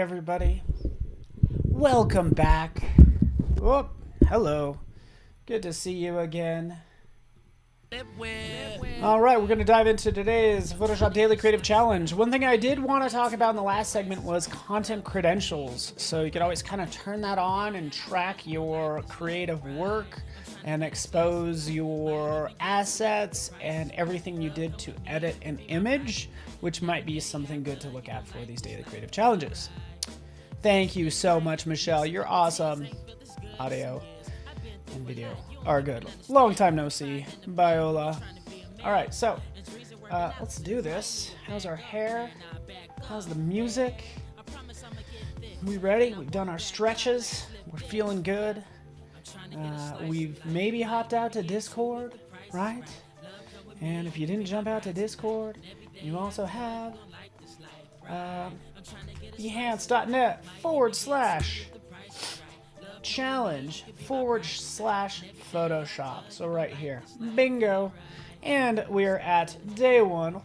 everybody. Welcome back. Oh, hello. Good to see you again. All right, we're going to dive into today's Photoshop Daily Creative Challenge. One thing I did want to talk about in the last segment was content credentials. So you could always kind of turn that on and track your creative work and expose your assets and everything you did to edit an image, which might be something good to look at for these daily creative challenges. Thank you so much, Michelle. You're awesome. Audio and video are good. Long time no see. Biola. All right, so let's do this. How's our hair? How's the music? We ready? We've done our stretches. We're feeling good. We've maybe hopped out to Discord, right? And if you didn't jump out to Discord, you also have behance.net/challenge/Photoshop. So right here. Bingo. And we're at day one.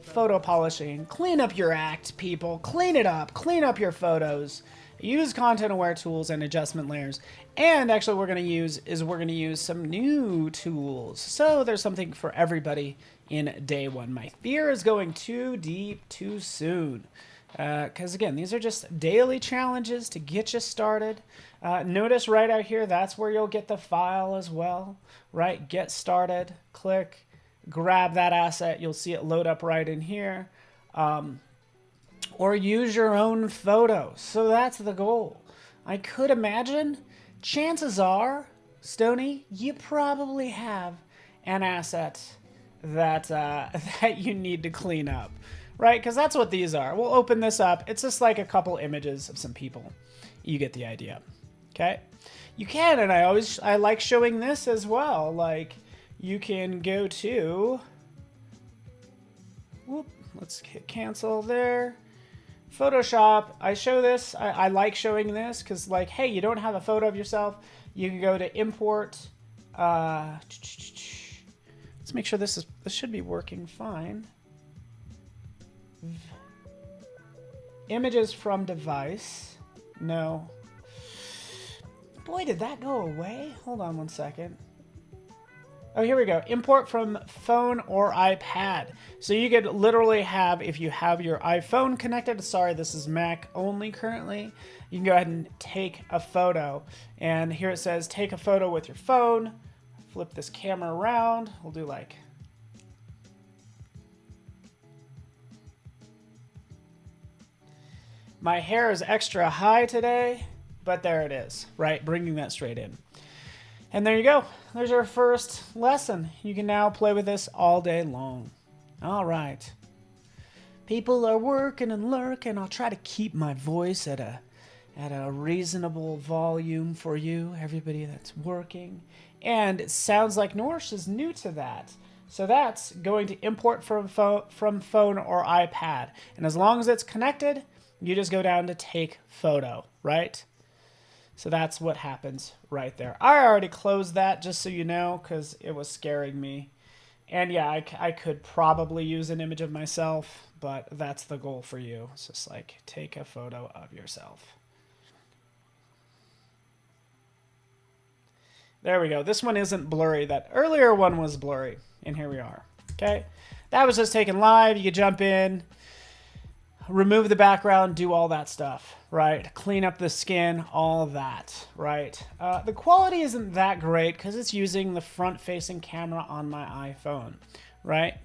Photo polishing. Clean up your act, people. Clean it up. Clean up your photos. Use content-aware tools and adjustment layers. And actually we're going to use some new tools. So there's something for everybody in day one. My fear is going too deep too soon. Because again, these are just daily challenges to get you started. Notice right out here, that's where you'll get the file as well, right? Get started, click, grab that asset. You'll see it load up right in here. Or use your own photos. So that's the goal. I could imagine, chances are, Stoney, you probably have an asset that, that you need to clean up. Right, because that's what these are. We'll open this up. It's just like a couple images of some people. You get the idea. Okay? You can, and I like showing this as well. Like, you can go to... Whoop, let's hit cancel there. Photoshop. I show this. I like showing this because, like, hey, you don't have a photo of yourself. You can go to import. Let's make sure this should be working fine. Images from device. No. Boy, did that go away? Hold on one second. Oh, here we go. Import from phone or iPad. So you could literally have, if you have your iPhone connected, sorry, this is Mac only currently, you can go ahead and take a photo. And here it says, take a photo with your phone. Flip this camera around. We'll do like... My hair is extra high today, but there it is, right? Bringing that straight in. And there you go. There's our first lesson. You can now play with this all day long. All right. People are working and lurking. I'll try to keep my voice at a reasonable volume for you, everybody that's working. And it sounds like Norsh is new to that. So that's going to import from phone or iPad. And as long as it's connected, you just go down to take photo, right? So that's what happens right there. I already closed that, just so you know, because it was scaring me. And yeah, I could probably use an image of myself, but that's the goal for you. It's just like, take a photo of yourself. There we go. This one isn't blurry. That earlier one was blurry. And here we are. Okay? That was just taken live. You could jump in. Remove the background, do all that stuff, right? Clean up the skin, all that, right? The quality isn't that great because it's using the front-facing camera on my iPhone, right?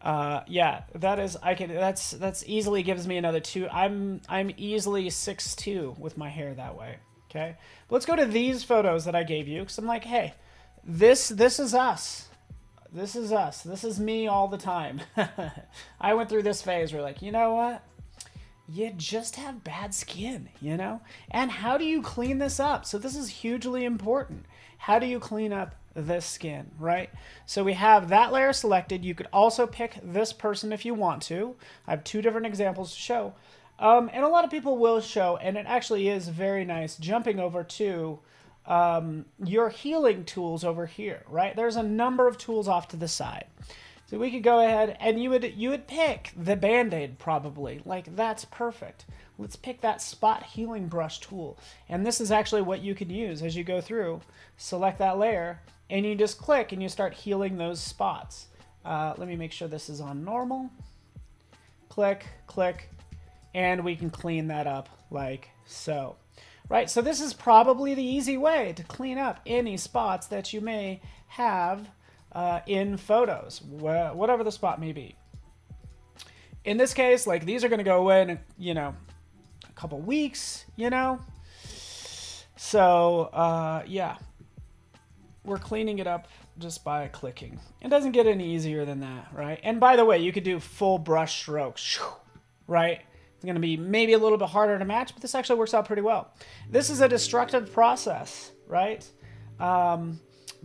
Yeah, that's easily gives me another 2. I'm easily 6'2" with my hair that way, okay? But let's go to these photos that I gave you because I'm like, hey, this is us. This is us. This is me all the time. I went through this phase where like, you know what? You just have bad skin, you know? And how do you clean this up? So this is hugely important. How do you clean up this skin, right? So we have that layer selected. You could also pick this person if you want to. I have 2 different examples to show. And a lot of people will show, and it actually is very nice, jumping over to your healing tools over here, right? There's a number of tools off to the side. So we could go ahead and you would pick the Band-Aid probably. Like, that's perfect. Let's pick that spot healing brush tool. And this is actually what you can use as you go through. Select that layer and you just click and you start healing those spots. Let me make sure this is on normal. Click, click, and we can clean that up like so. Right, so this is probably the easy way to clean up any spots that you may have in photos, whatever the spot may be. In this case, like, these are going to go away in, you know, a couple weeks, you know. So, yeah, we're cleaning it up just by clicking. It doesn't get any easier than that, right? And by the way, you could do full brush strokes, right? It's going to be maybe a little bit harder to match, but this actually works out pretty well. This is a destructive process, right?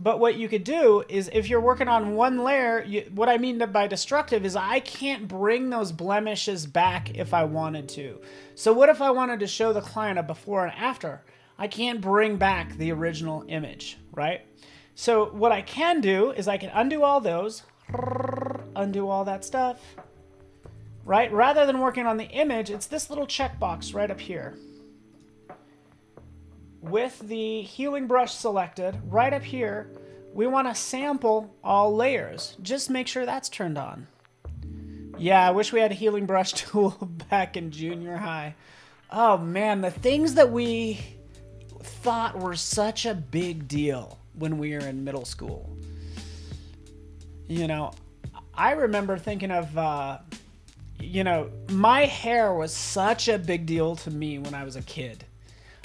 But what you could do is, if you're working on one layer, what I mean by destructive is I can't bring those blemishes back if I wanted to. So what if I wanted to show the client a before and after? I can't bring back the original image, right? So what I can do is I can undo all those, undo all that stuff, right? Rather than working on the image, it's this little checkbox right up here. With the healing brush selected, right up here, we want to sample all layers. Just make sure that's turned on. Yeah, I wish we had a healing brush tool back in junior high. Oh man, the things that we thought were such a big deal when we were in middle school. You know, I remember thinking of, you know, my hair was such a big deal to me when I was a kid.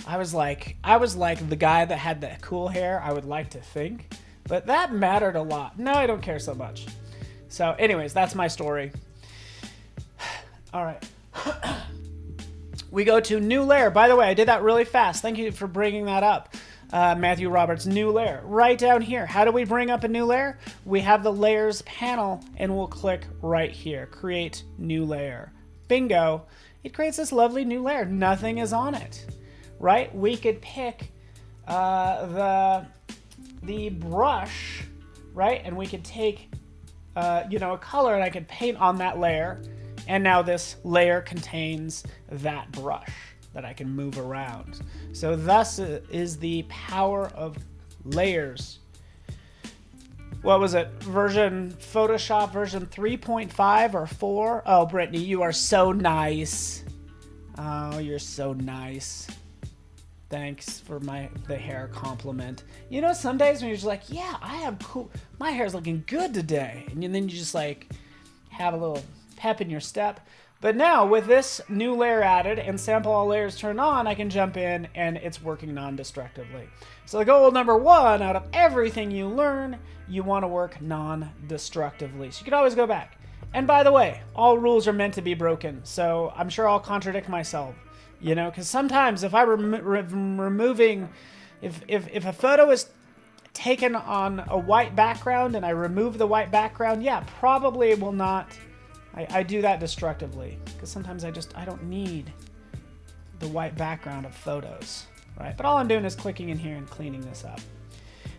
I was like the guy that had the cool hair, I would like to think, but that mattered a lot. No, I don't care so much. So anyways, that's my story. All right. We go to new layer. By the way, I did that really fast. Thank you for bringing that up. Matthew Roberts, new layer. Right down here. How do we bring up a new layer? We have the layers panel and we'll click right here. Create new layer. Bingo. It creates this lovely new layer. Nothing is on it. Right? We could pick the brush, right? And we could take, you know, a color, and I could paint on that layer. And now this layer contains that brush that I can move around. So thus is the power of layers. What was it? Photoshop version 3.5 or 4? Oh, Brittany, you are so nice. Oh, you're so nice. Thanks for the hair compliment. You know, some days when you're just like, yeah, I have cool, my hair's looking good today. And then you just like have a little pep in your step. But now with this new layer added and sample all layers turned on, I can jump in and it's working non-destructively. So the goal number one out of everything you learn, you want to work non-destructively. So you can always go back. And by the way, all rules are meant to be broken. So I'm sure I'll contradict myself. You know, because sometimes if I'm removing, if a photo is taken on a white background and I remove the white background, yeah, probably it will not. I do that destructively because sometimes I don't need the white background of photos, right? But all I'm doing is clicking in here and cleaning this up.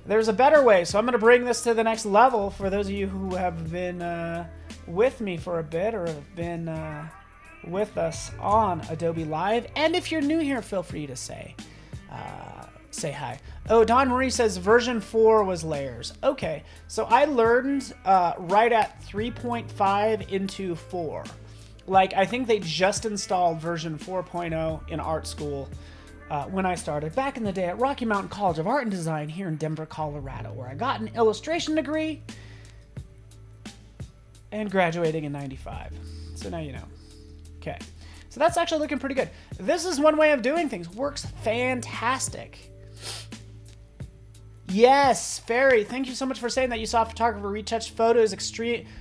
There's a better way, so I'm going to bring this to the next level for those of you who have been with me for a bit or have been with us on Adobe Live. And if you're new here, feel free to say hi. Oh, Don Marie says version 4 was layers. Okay, so I learned right at 3.5 into 4. Like, I think they just installed version 4.0 in art school when I started back in the day at Rocky Mountain College of Art and Design here in Denver, Colorado, where I got an illustration degree and graduating in 95. So now you know. Okay, so that's actually looking pretty good. This is one way of doing things. Works fantastic. Yes, Ferry, thank you so much for saying that you saw a photographer retouch photos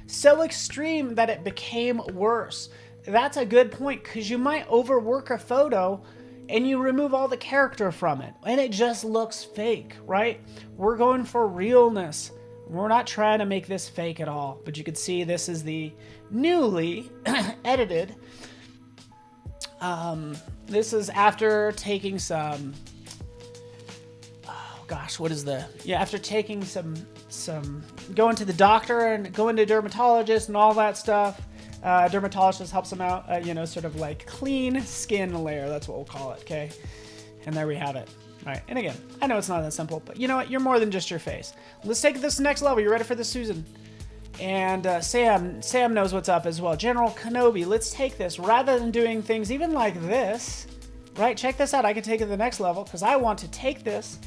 so extreme that it became worse. That's a good point, because you might overwork a photo and you remove all the character from it and it just looks fake, right? We're going for realness. We're not trying to make this fake at all, but you can see this is the newly edited. This is after taking some, gosh, what is after taking going to the doctor and going to dermatologist and all that stuff, dermatologist helps them out, sort of like clean skin layer. That's what we'll call it, okay? And there we have it. All right, and again, I know it's not that simple, but you know what? You're more than just your face. Let's take this next level. You ready for this, Susan? And Sam knows what's up as well. General Kenobi, let's take this. Rather than doing things even like this, right? Check this out. I can take it to the next level because I want to take this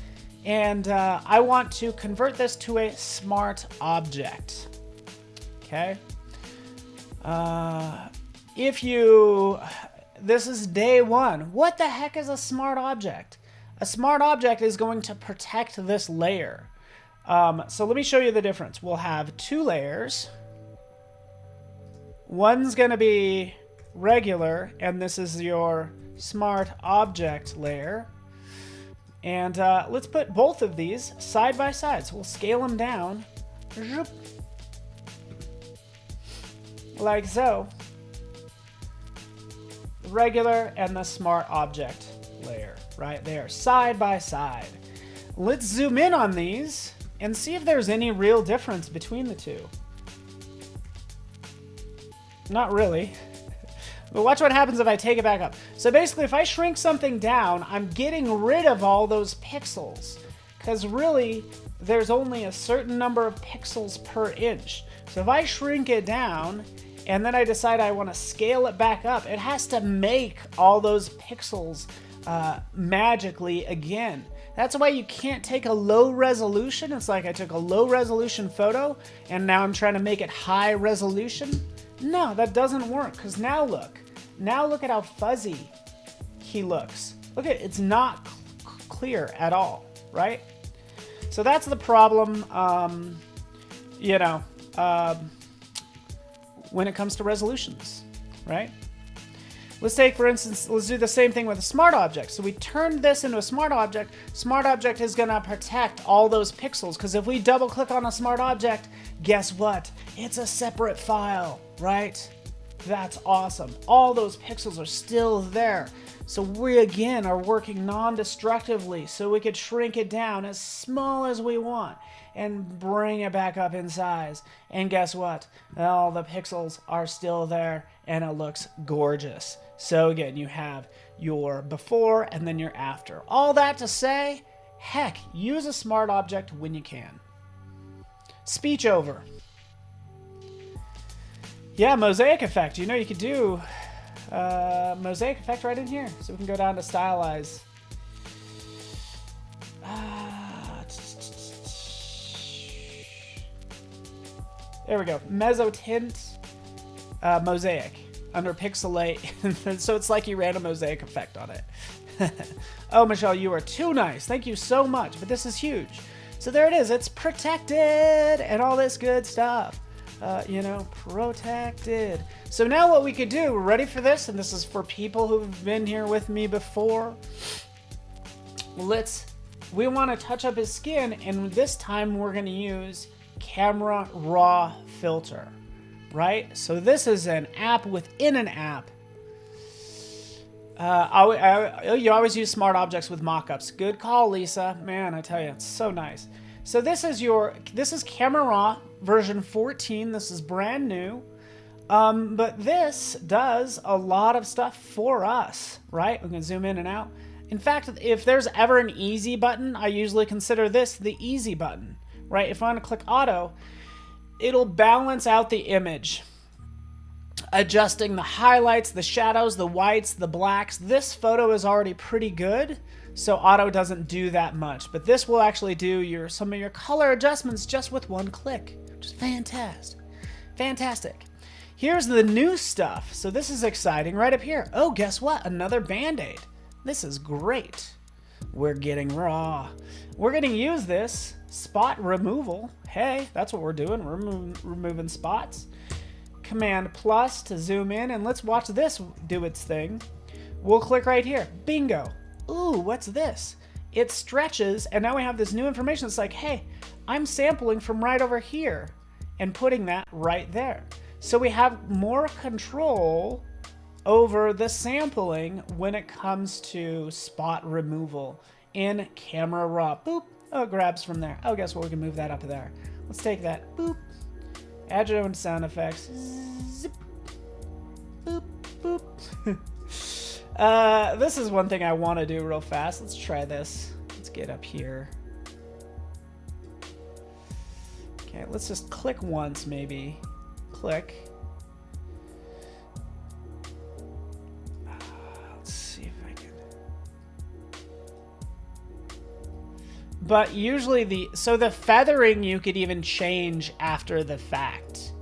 and I want to convert this to a smart object. Okay? This is day one. What the heck is a smart object? A smart object is going to protect this layer. So let me show you the difference. We'll have two layers. One's going to be regular, and this is your smart object layer. And let's put both of these side by side. So we'll scale them down. Like so. Regular and the smart object layer right there, side by side. Let's zoom in on these and see if there's any real difference between the two. Not really. But watch what happens if I take it back up. So basically, if I shrink something down, I'm getting rid of all those pixels. Because really, there's only a certain number of pixels per inch. So if I shrink it down, and then I decide I want to scale it back up, it has to make all those pixels magically again. That's why you can't take a low resolution. It's like I took a low resolution photo, and now I'm trying to make it high resolution. No, that doesn't work, because now look at how fuzzy he looks. Look at it, it's not clear at all, right? So that's the problem, when it comes to resolutions, right? Let's take, for instance, let's do the same thing with a smart object. So we turned this into a smart object. Smart object is going to protect all those pixels, because if we double click on a smart object, guess what? It's a separate file, right? That's awesome. All those pixels are still there. So we, again, are working non-destructively, so we could shrink it down as small as we want and bring it back up in size. And guess what? All the pixels are still there, and it looks gorgeous. So again, you have your before and then your after. All that to say, heck, use a smart object when you can. Speech over. Yeah, mosaic effect. You could do mosaic effect right in here. So we can go down to stylize. There we go. Mezzo tint, mosaic under pixelate. So it's like you ran a mosaic effect on it. Oh, Michelle, you are too nice. Thank you so much. But this is huge. So there it is. It's protected and all this good stuff. Protected. So now what we could do, we're ready for this, and this is for people who've been here with me before. We want to touch up his skin, and this time we're going to use Camera Raw Filter, right? So this is an app within an app. You always use smart objects with mockups. Good call, Lisa. Man, I tell you, it's so nice. So this is Camera Raw version 14. This is brand new. But this does a lot of stuff for us, right? We can zoom in and out. In fact, if there's ever an easy button, I usually consider this the easy button, right? If I want to click auto, it'll balance out the image, adjusting the highlights, the shadows, the whites, the blacks. This photo is already pretty good, so auto doesn't do that much. But this will actually do some of your color adjustments just with one click, which is fantastic. Fantastic. Here's the new stuff. So this is exciting right up here. Oh, guess what? Another Band-Aid. This is great. We're getting raw. We're going to use this spot removal. Hey, that's what we're doing. We're removing spots. Command plus to zoom in, and let's watch this do its thing. We'll click right here. Bingo. Ooh, what's this? It stretches, and now we have this new information. It's like, hey, I'm sampling from right over here and putting that right there. So we have more control over the sampling when it comes to spot removal in Camera Raw. Boop. Oh, it grabs from there. Oh, guess what? We can move that up there. Let's take that. Boop. Add your own sound effects. Zip. Boop, boop. This is one thing I want to do real fast. Let's try this. Let's get up here. Okay, let's just click once, maybe. Click. Let's see if I can. But usually the feathering you could even change after the fact,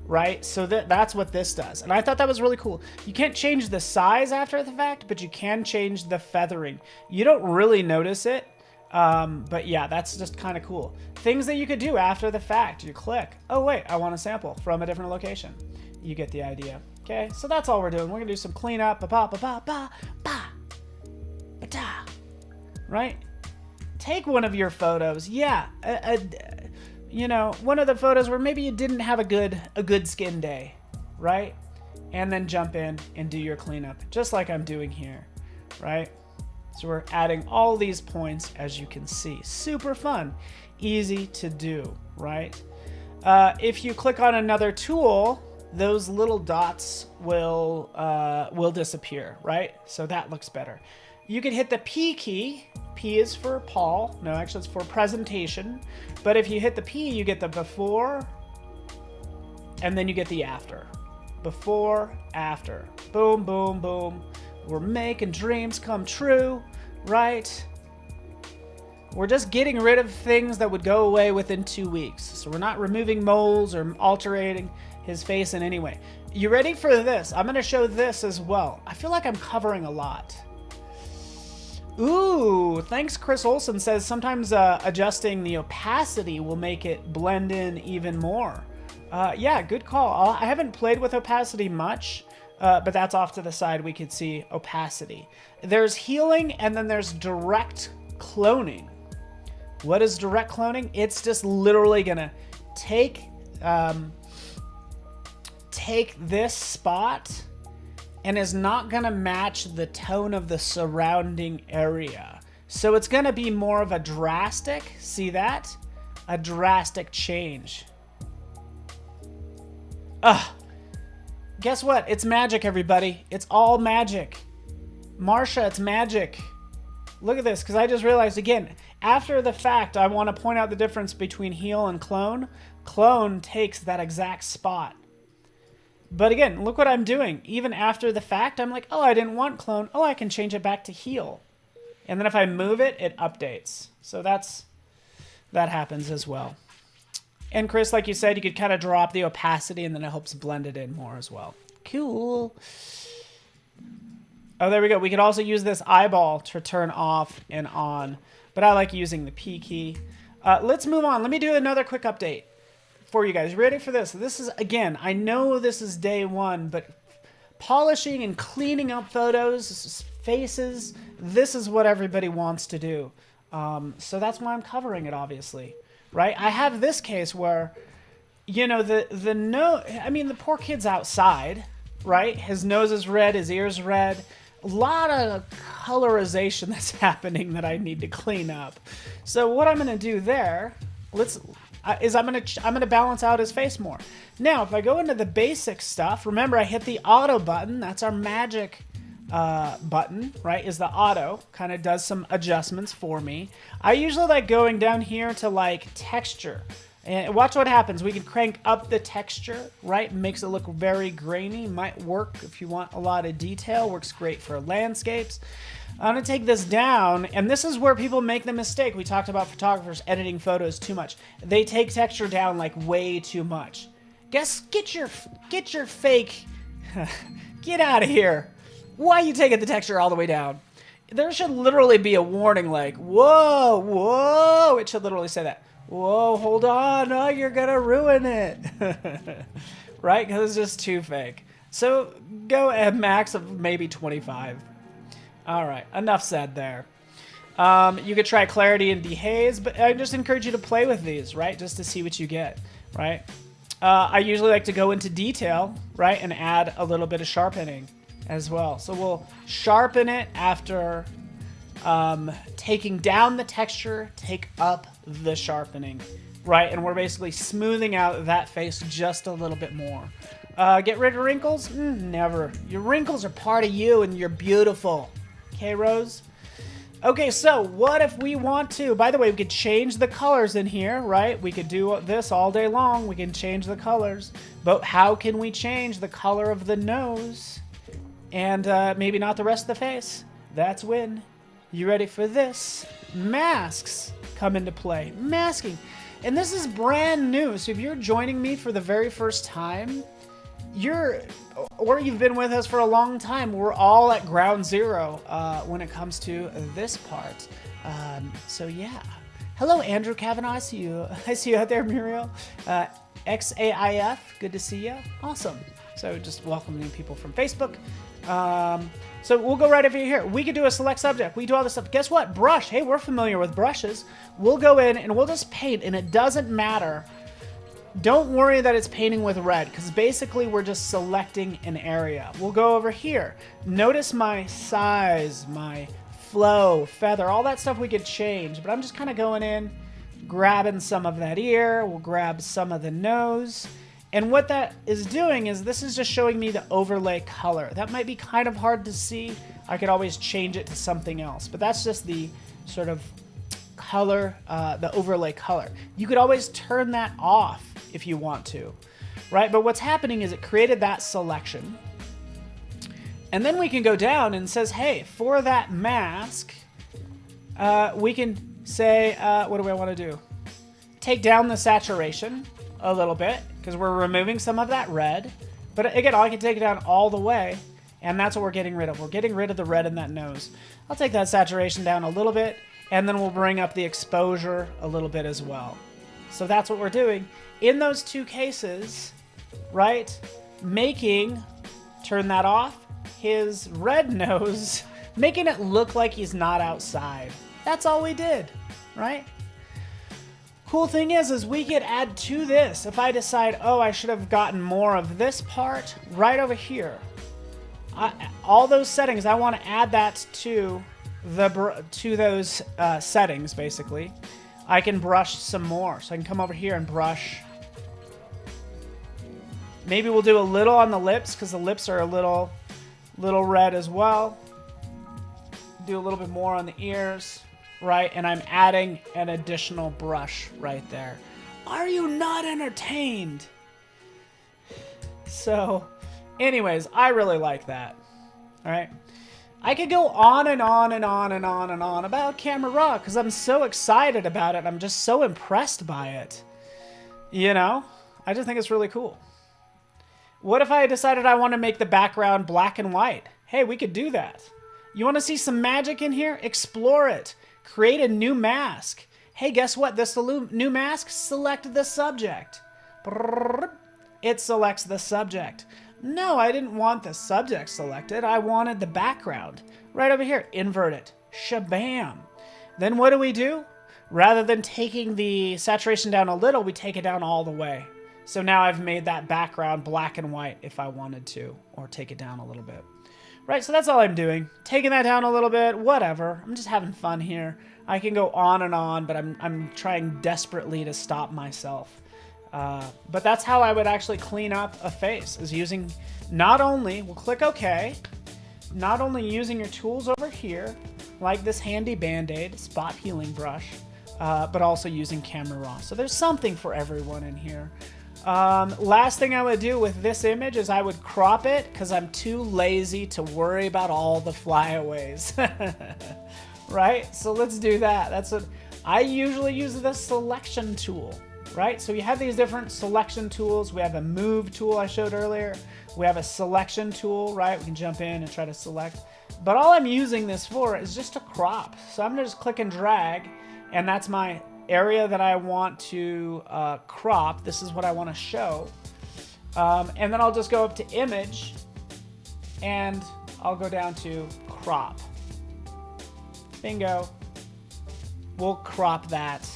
right? So that's what this does. And I thought that was really cool. You can't change the size after the fact, but you can change the feathering. You don't really notice it. But yeah, that's just kind of cool. Things that you could do after the fact. You click. Oh, wait, I want a sample from a different location. You get the idea. Okay, so that's all we're doing. We're going to do some cleanup. Right? Take one of your photos. Yeah. You know, one of the photos where maybe you didn't have a good skin day. Right? And then jump in and do your cleanup. Just like I'm doing here. Right? So we're adding all these points, as you can see. Super fun, easy to do, right? If you click on another tool, those little dots will disappear, right? So that looks better. You can hit the P key. P is for Paul. No, actually it's for presentation. But if you hit the P, you get the before, and then you get the after. Before, after. Boom, boom, boom. We're making dreams come true, right? We're just getting rid of things that would go away within 2 weeks. So we're not removing moles or altering his face in any way. You ready for this? I'm going to show this as well. I feel like I'm covering a lot. Ooh, thanks. Chris Olson says sometimes adjusting the opacity will make it blend in even more. Yeah, good call. I haven't played with opacity much. But that's off to the side. We could see opacity. There's healing, and then there's direct cloning. What is direct cloning? It's just literally gonna take this spot and is not gonna match the tone of the surrounding area. So it's gonna be more of a drastic, see that? A drastic change. Guess what? It's magic, everybody. It's all magic. Marsha, it's magic. Look at this, because I just realized, again, after the fact, I want to point out the difference between heal and clone. Clone takes that exact spot. But again, look what I'm doing. Even after the fact, I'm like, oh, I didn't want clone. Oh, I can change it back to heal. And then if I move it, it updates. So that happens as well. And Chris, like you said, you could kind of drop the opacity and then it helps blend it in more as well. Cool. Oh, there we go. We could also use this eyeball to turn off and on, but I like using the P key. Let's move on. Let me do another quick update for you guys. Ready for this? This is, again, I know this is day one, but polishing and cleaning up photos, faces, this is what everybody wants to do. So that's why I'm covering it, obviously. Right? I have this case where, you know, the poor kid's outside, right? His nose is red, his ears red. A lot of colorization that's happening that I need to clean up. So what I'm going to do there, is I'm going to balance out his face more. Now, if I go into the basic stuff, remember I hit the auto button. That's our magic button, right, is the auto. Kind of does some adjustments for me. I usually like going down here to like texture. And watch what happens. We can crank up the texture, right? Makes it look very grainy. Might work if you want a lot of detail. Works great for landscapes. I'm going to take this down, and this is where people make the mistake. We talked about photographers editing photos too much. They take texture down like way too much. Get your fake, get out of here. Why are you taking the texture all the way down? There should literally be a warning like, whoa, whoa. It should literally say that. Whoa, hold on. Oh, you're going to ruin it. Right? Because it's just too fake. So go at max of maybe 25. All right. Enough said there. You could try clarity and dehaze, but I just encourage you to play with these, right? Just to see what you get, right? I usually like to go into detail, right? And add a little bit of sharpening as well. So we'll sharpen it after taking down the texture, take up the sharpening, right? And we're basically smoothing out that face just a little bit more. Get rid of wrinkles? Never. Your wrinkles are part of you and you're beautiful. Okay, Rose? Okay, so what if we want to? By the way, we could change the colors in here, right? We could do this all day long. We can change the colors. But how can we change the color of the nose and maybe not the rest of the face? That's when. You ready for this? Masks come into play. Masking. And this is brand new. So if you're joining me for the very first time, or you've been with us for a long time, we're all at ground zero when it comes to this part. So yeah. Hello, Andrew Kavanaugh. I see you. I see you out there, Muriel. XAIF, good to see you. Awesome. So just welcoming people from Facebook. So we'll go right over here. We could do a select subject. We do all this stuff. Guess what? Brush. Hey, we're familiar with brushes. We'll go in and we'll just paint, and it doesn't matter. Don't worry that it's painting with red, because basically we're just selecting an area. We'll go over here. Notice my size, my flow, feather, all that stuff we could change, but I'm just kind of going in, grabbing some of that ear. We'll grab some of the nose. And what that is doing is this is just showing me the overlay color. That might be kind of hard to see. I could always change it to something else, but that's just the sort of color, the overlay color. You could always turn that off if you want to, right? But what's happening is it created that selection. And then we can go down and it says, hey, for that mask, we can say, what do I want to do? Take down the saturation a little bit, because we're removing some of that red. But again, I can take it down all the way, and that's what we're getting rid of. We're getting rid of the red in that nose. I'll take that saturation down a little bit, and then we'll bring up the exposure a little bit as well. So that's what we're doing. In those two cases, right, turn that off, his red nose, making it look like he's not outside. That's all we did, right? Cool thing is we could add to this. If I decide, oh, I should have gotten more of this part, right over here. All those settings, I want to add that to those settings, basically. I can brush some more. So I can come over here and brush. Maybe we'll do a little on the lips, because the lips are a little red as well. Do a little bit more on the ears. Right, and I'm adding an additional brush right there. Are you not entertained? So, anyways, I really like that. All right, I could go on and on and on and on and on about Camera Raw because I'm so excited about it. I'm just so impressed by it. You know, I just think it's really cool. What if I decided I want to make the background black and white? Hey, we could do that. You want to see some magic in here? Explore it. Create a new mask. Hey, guess what? This new mask, select the subject. It selects the subject. No, I didn't want the subject selected. I wanted the background. Right over here, invert it. Shabam. Then what do? Rather than taking the saturation down a little, we take it down all the way. So now I've made that background black and white if I wanted to, or take it down a little bit. Right, so that's all I'm doing. Taking that down a little bit, whatever. I'm just having fun here. I can go on and on, but I'm trying desperately to stop myself. But that's how I would actually clean up a face, is using we'll click OK, not only using your tools over here, like this handy Band-Aid spot healing brush, but also using Camera Raw. So there's something for everyone in here. Last thing I would do with this image is I would crop it because I'm too lazy to worry about all the flyaways. Right? So let's do that. That's what I usually use, the selection tool, right? So you have these different selection tools. We have a move tool I showed earlier. We have a selection tool, right? We can jump in and try to select. But all I'm using this for is just to crop. So I'm gonna just click and drag, and that's my area that I want to crop. This is what I want to show. And then I'll just go up to image and I'll go down to crop. Bingo. We'll crop that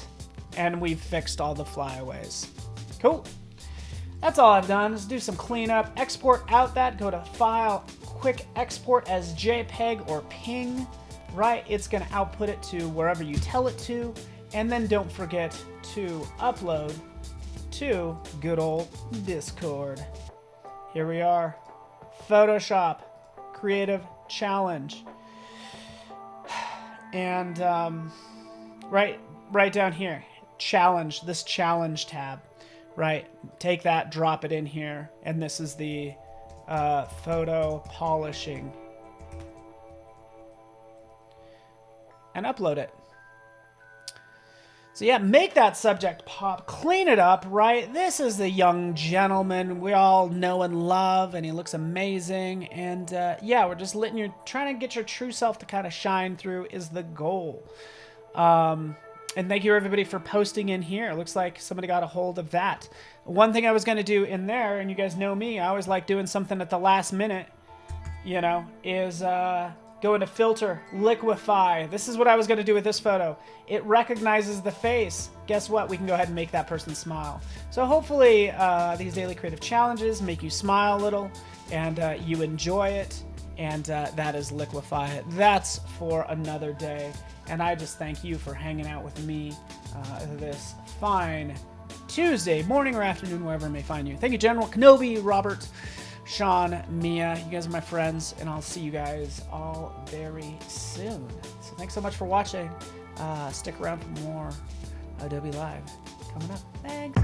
and we've fixed all the flyaways. Cool. That's all I've done. Let's do some cleanup. Export out that, go to File, Quick Export as JPEG or PNG. right? It's going to output it to wherever you tell it to. And then don't forget to upload to good old Discord. Here we are. Photoshop Creative Challenge. And right down here, challenge, this challenge tab, right? Take that, drop it in here. And this is the photo polishing. And upload it. So yeah, make that subject pop, clean it up, right? This is the young gentleman we all know and love, and he looks amazing. And yeah, we're just trying to get your true self to kind of shine through is the goal. And thank you everybody for posting in here. It looks like somebody got a hold of that. One thing I was going to do in there, and you guys know me, I always like doing something at the last minute, you know, is go into filter, liquify. This is what I was going to do with this photo. It recognizes the face. Guess what? We can go ahead and make that person smile. So hopefully these daily creative challenges make you smile a little and you enjoy it. And that is liquify. That's for another day. And I just thank you for hanging out with me this fine Tuesday morning or afternoon, wherever it may find you. Thank you, General Kenobi, Robert, Sean, Mia. You guys are my friends, and I'll see you guys all very soon. So thanks so much for watching. Stick around for more Adobe Live coming up. Thanks.